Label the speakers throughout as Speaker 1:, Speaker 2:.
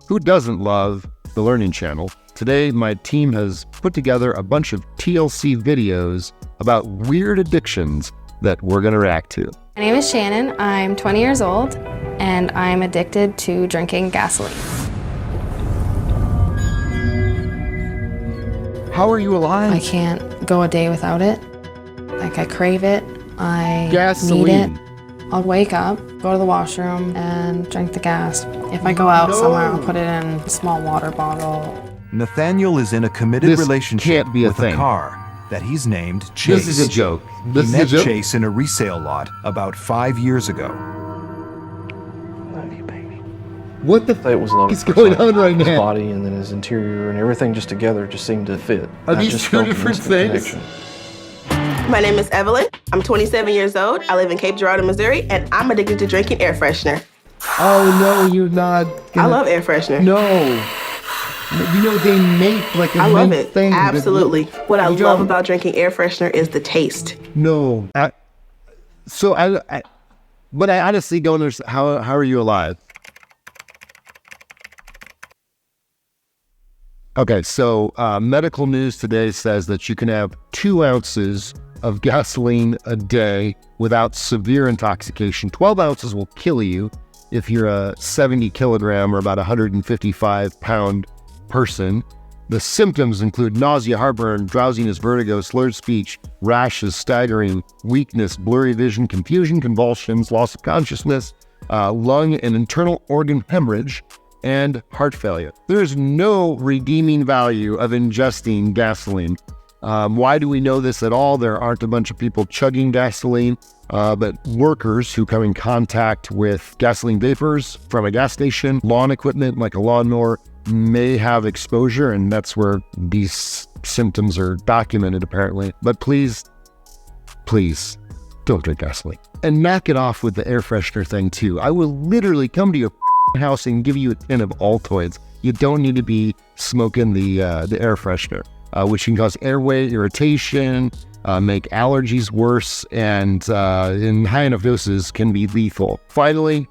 Speaker 1: Who doesn't love the Learning Channel? Today, my team has put together a bunch of TLC videos about weird addictions that we're going to react to.
Speaker 2: My name is Shannon. I'm 20 years old, and I'm addicted to drinking gasoline.
Speaker 1: How are you alive?
Speaker 2: I can't go a day without it. Like, I crave it. I
Speaker 1: Gasoline.
Speaker 2: need it. I'll wake up, go to the washroom, and drink the gas. If I go out somewhere, I'll put it in a small water bottle.
Speaker 3: Nathaniel is in a committed relationship
Speaker 1: can't be a
Speaker 3: with
Speaker 1: thing.
Speaker 3: a car that he's named Chase.
Speaker 1: This is a joke.
Speaker 3: He met Chase in a resale lot about 5 years ago.
Speaker 4: Love you, baby.
Speaker 1: What the
Speaker 4: It was love
Speaker 1: is going on right
Speaker 4: his
Speaker 1: now?
Speaker 4: body and then his interior and everything just together just seemed to fit.
Speaker 1: Are
Speaker 4: I
Speaker 1: these
Speaker 4: just
Speaker 1: two
Speaker 4: felt an
Speaker 1: different
Speaker 4: instant
Speaker 1: things?
Speaker 4: connection.
Speaker 5: My name is Evelyn. I'm 27 years old. I live in Cape Girardeau, Missouri, and I'm addicted to drinking air freshener.
Speaker 1: Oh, no, you're not.
Speaker 5: I love air freshener.
Speaker 1: No. You know, they make like a
Speaker 5: I love
Speaker 1: mint
Speaker 5: it.
Speaker 1: thing.
Speaker 5: Absolutely. What I
Speaker 1: You
Speaker 5: love
Speaker 1: don't-
Speaker 5: about drinking air freshener is the taste.
Speaker 1: No. But I honestly don't understand. How are you alive? Okay, so medical news today says that you can have 2 ounces of gasoline a day without severe intoxication. 12 ounces will kill you if you're a 70 kilogram or about 155 pound person. The symptoms include nausea, heartburn, drowsiness, vertigo, slurred speech, rashes, staggering, weakness, blurry vision, confusion, convulsions, loss of consciousness, lung and internal organ hemorrhage, and heart failure. There is no redeeming value of ingesting gasoline. Why do we know this at all? There aren't a bunch of people chugging gasoline, but workers who come in contact with gasoline vapors from a gas station, lawn equipment like a lawnmower, may have exposure, and that's where these symptoms are documented apparently. But please don't drink gasoline. And knock it off with the air freshener thing too. I will literally come to your house and give you a tin of Altoids. You don't need to be smoking the air freshener, which can cause airway irritation, make allergies worse, and in high enough doses can be lethal. Finally,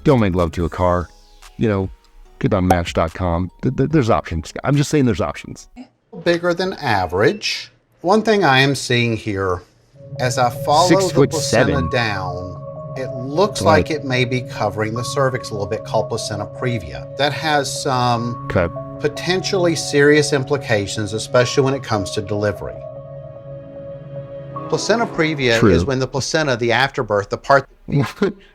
Speaker 1: don't make love to a car. You know, get on Match.com. There's options. I'm just saying there's options.
Speaker 6: Bigger than average. One thing I am seeing here, as I follow the
Speaker 1: 6'7"
Speaker 6: placenta down, it looks like it may be covering the cervix a little bit, called placenta previa. That has some potentially serious implications, especially when it comes to delivery. Placenta previa is when the placenta, the afterbirth, the part...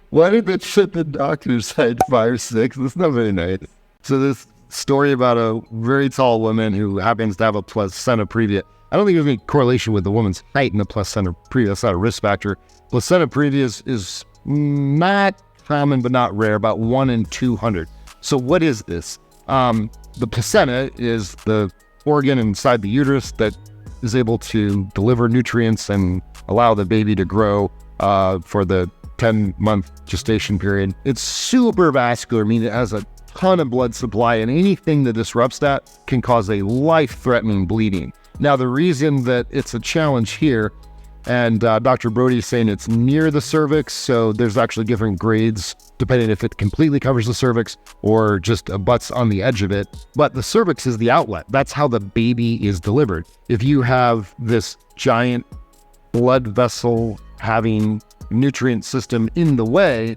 Speaker 1: Why did that shit the doctor said 5'6"? That's not very nice. So this story about a very tall woman who happens to have a placenta previa. I don't think there's any correlation with the woman's height and the placenta previa. That's not a risk factor. Placenta previa is not common, but not rare, about 1 in 200. So what is this? The placenta is the organ inside the uterus that is able to deliver nutrients and allow the baby to grow for the 10-month gestation period. It's super vascular, meaning it has a ton of blood supply, and anything that disrupts that can cause a life-threatening bleeding. Now, the reason that it's a challenge here, and Dr. Brody is saying it's near the cervix, so there's actually different grades depending if it completely covers the cervix or just abuts on the edge of it. But the cervix is the outlet. That's how the baby is delivered. If you have this giant blood vessel having nutrient system in the way,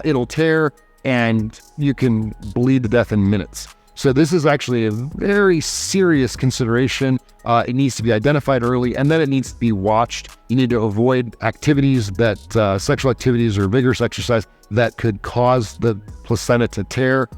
Speaker 1: it'll tear and you can bleed to death in minutes. So this is actually a very serious consideration. It needs to be identified early, and then it needs to be watched. You need to avoid activities that, sexual activities or vigorous exercise that could cause the placenta to tear.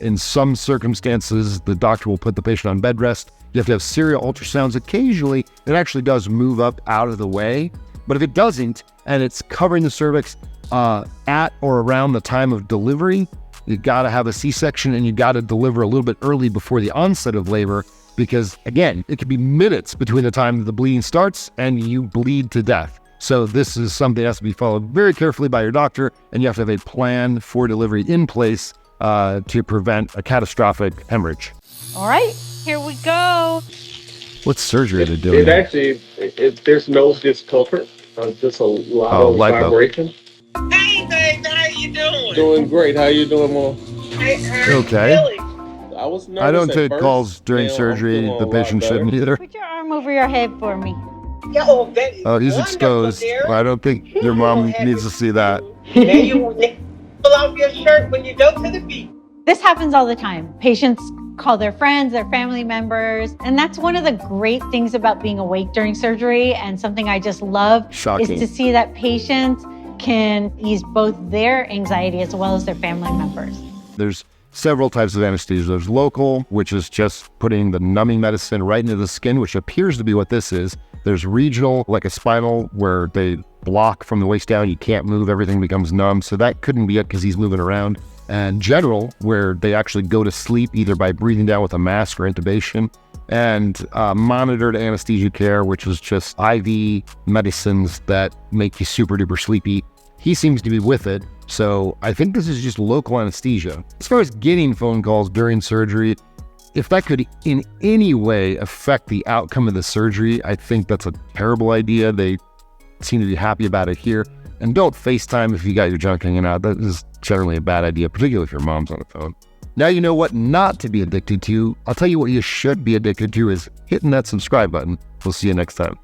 Speaker 1: In some circumstances, the doctor will put the patient on bed rest. You have to have serial ultrasounds. Occasionally, it actually does move up out of the way. But if it doesn't, and it's covering the cervix at or around the time of delivery, you gotta have a C-section, and you gotta deliver a little bit early before the onset of labor, because again, it could be minutes between the time that the bleeding starts and you bleed to death. So this is something that has to be followed very carefully by your doctor, and you have to have a plan for delivery in place to prevent a catastrophic hemorrhage.
Speaker 7: All right, here we go.
Speaker 1: What surgery are they doing?
Speaker 8: It actually, there's no discomfort, just a lot of vibration.
Speaker 9: Hey, baby, how you doing?
Speaker 8: Doing great. How you doing, Mom?
Speaker 1: Okay.
Speaker 8: I was nervous
Speaker 1: I don't
Speaker 8: at
Speaker 1: take
Speaker 8: first.
Speaker 1: calls during
Speaker 8: Now I'm
Speaker 1: surgery.
Speaker 8: feeling a
Speaker 1: The
Speaker 8: lot
Speaker 1: patient
Speaker 8: better.
Speaker 1: shouldn't either.
Speaker 7: Put your arm over your head for me.
Speaker 1: Oh, he's exposed. Well, I don't think your mom needs to see that.
Speaker 9: Then you pull off your shirt when you go to the beach.
Speaker 7: This happens all the time. Patients call their friends, their family members. And that's one of the great things about being awake during surgery, and something I just love
Speaker 1: Shocking.
Speaker 7: is to see that patients can ease both their anxiety as well as their family members.
Speaker 1: There's several types of anesthesia. There's local, which is just putting the numbing medicine right into the skin, which appears to be what this is. There's regional, like a spinal, where they block from the waist down. You can't move, everything becomes numb. So that couldn't be it because he's moving around. And general, where they actually go to sleep either by breathing down with a mask or intubation. And monitored anesthesia care, which is just IV medicines that make you super duper sleepy. He seems to be with it. So I think this is just local anesthesia. As far as getting phone calls during surgery, if that could in any way affect the outcome of the surgery, I think that's a terrible idea. They seem to be happy about it here. And don't FaceTime if you got your junk hanging out. That is generally a bad idea, particularly if your mom's on the phone. Now you know what not to be addicted to. I'll tell you what you should be addicted to is hitting that subscribe button. We'll see you next time.